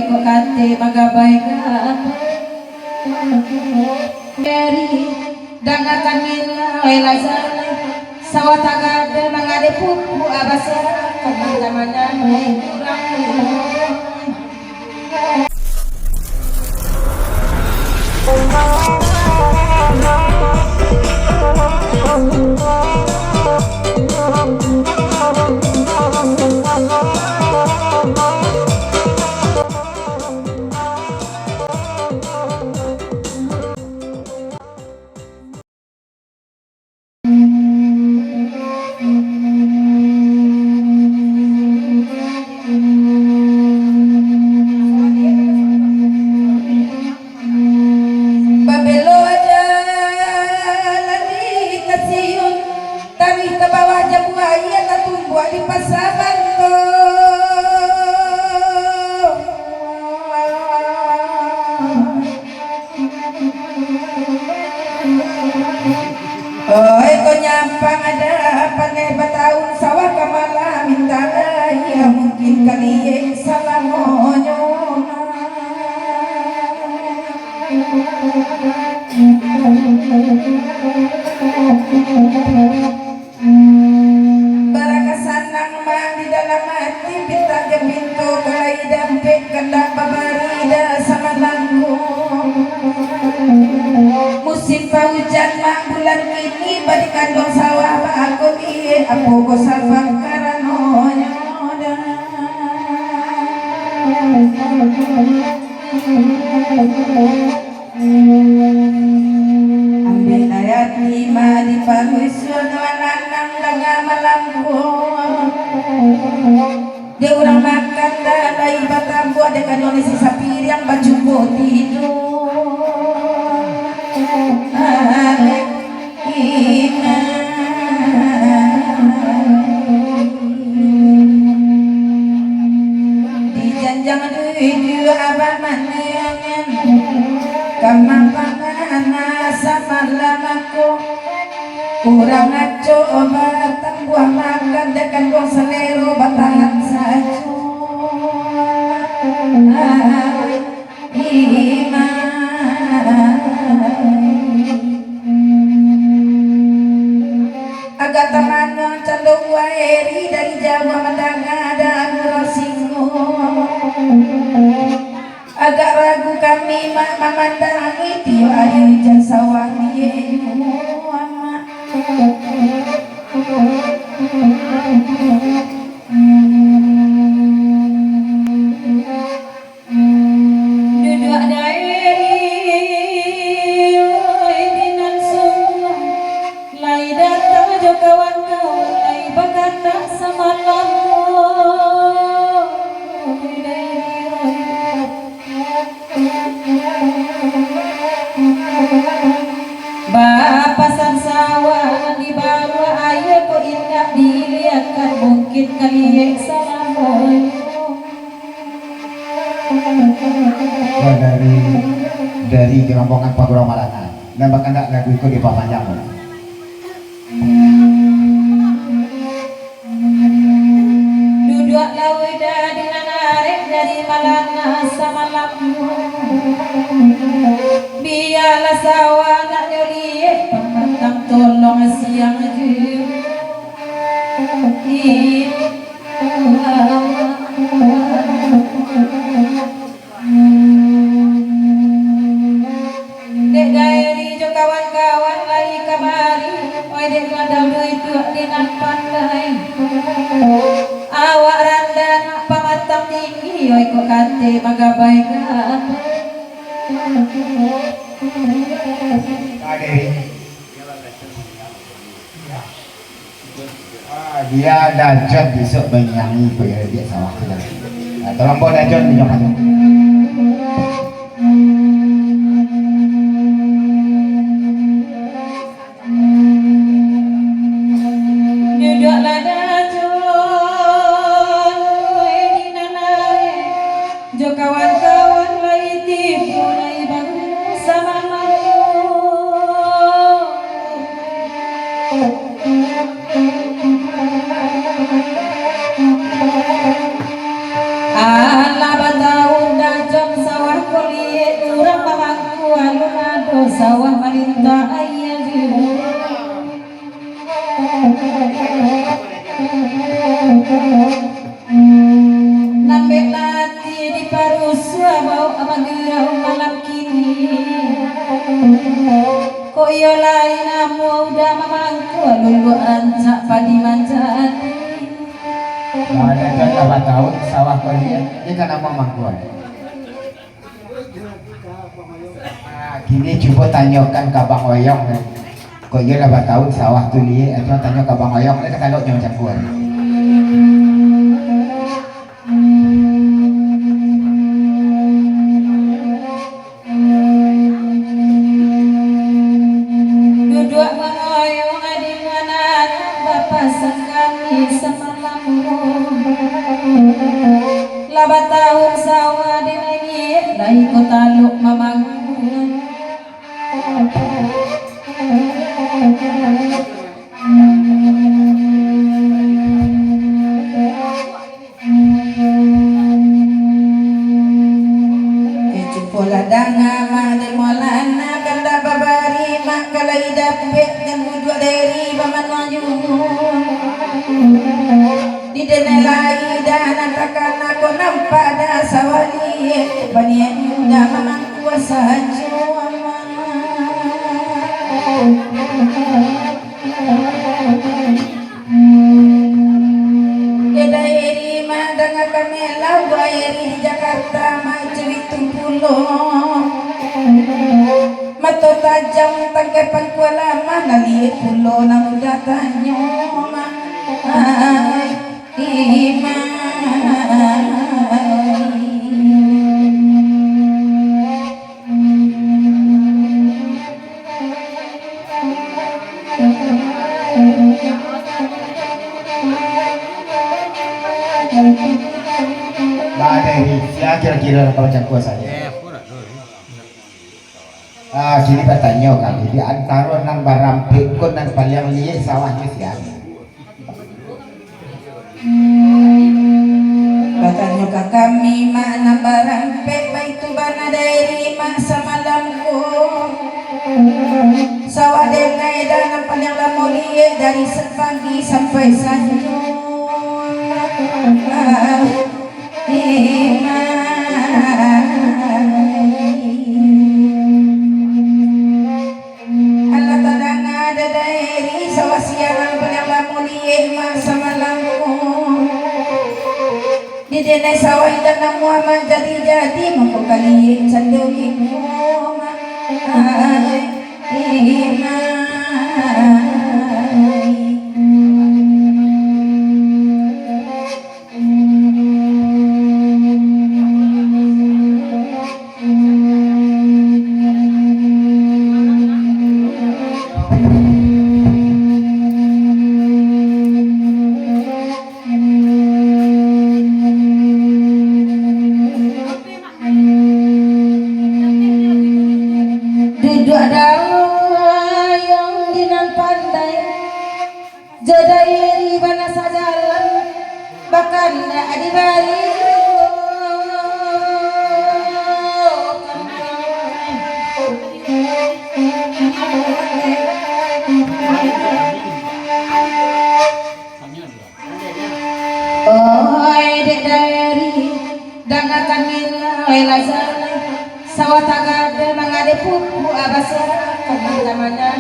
ko kante magabay ka dari dangatan nila ay lazana sawatagada mangade pupu abasa kamang-kamangan ay Oi ko nyampang ada panai bataun sawah kamala minta ya mungkin kali salah monyo barakasanang mang di dalam hati pinta ke pintu kalai dampe kendak babarida sama langku musim hujan mak bulan ini badi kandung sawah pak aku iye aku ko safar karanonya ambil ayat 5 di pahusun wananang tengah malamku dia orang makan dan lain batambu ada kandung si sapi yang baju putih itu dijanjang duit abah manengan kamang pangan sama lamaku kurang ngaco batang buah makan dekan buah selero batangan sajo agak teman cenderung waeri dari Jawa mendengar dan Rosingo agak ragu kami mak memandangi tio ayu jan sawangi duduk daeri dinan semua lai datang jo kawan-kawan lai berkata sama lamu bapasan sawah di bawah air kok indah dilihatkan mungkin kali salamun dari gerombongan Pagura Malana dan bahkan lagu itu di Papanjang duduk laweda dengan arek dari Malana sama lamu biarlah sawah nak nyoli petang tolong siang dek gaeri jo kawan-kawan lagi kamari oi dek ngadal duit dinan pandai awak randa nak pamatang tinggi oi kok kate magabay ka dia dajon besok menyanyi kaya dia sawah tu tolong bawa dajon di jam duduklah dajon di nanare jo kawan-kawan lai tipu lai bangun sama ala batau dan sawah malinta ayah nambek lati di parusua bau amagerau malam kini koyo lain amu udah mamangku luluan sak padi manjati Nah, ada jon 8 tahun sawah kalian ini kan nama mangkuan. Nah, gini coba tanyakan ke Bang Oyong. Kok iya 8 tahun sawah tuh liye, atau tanya ke Bang Oyong itu kalau nyawa cakuan. duduk mengoyong di mana bapak sekali semalammu 8 tahun sawah di langit lai kota luk mamangku Ladanga made molana kanda babari makalai dape dan mudua dari baman waju di denelai dana takana ko nampada sawali bani muda mamang kuasa juama Kedairi madanga kamela wairi Jakarta macuri tumpulo mato tajam tangkepan kuala mana lihat pulo nang datanya Nah, dari siapa kira-kira kalau cakuan saya? Gini bertanya kali di antara nang barang pikun dan paling liye sawahnya siapa? Katanya ke kami mana barang pek itu bana dari masa malamku sawah denai dan paling lama liye dari sepagi sampai sanyo Allah tadang ada dari sawah siaran paling lama liye masa malamku di denai sawah dan Muhammad jadi mempukali cenderung duduk dayang dinan pandai jadairi bana sajalan bahkan adibari oh dek dari dangakan nilai lazar sawah tagade mangade pupu abasya kemana-mana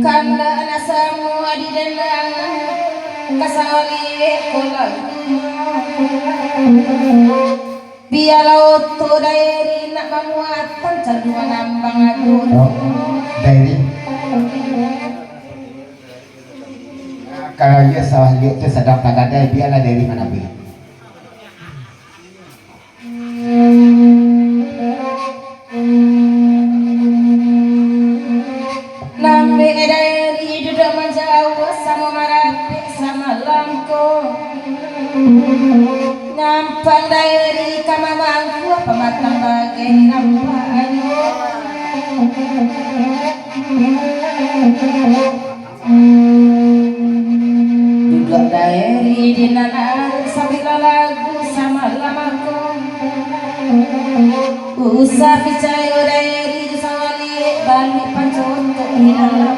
kanda nasamu adi denang kasali kolal bialau tu dairi nak memuatan caduan nambang aku Dari kalau dia sawah liat itu sedang tagada biarlah dari mana beli. Nambe dari duduk menjauh sama marapi sama langko nampang dari kamamangku pematang bagai nampaknya Duduk daeri di nanar sabila lagu sama lamaku usah picayo daeri di sawali balik panconto di dalam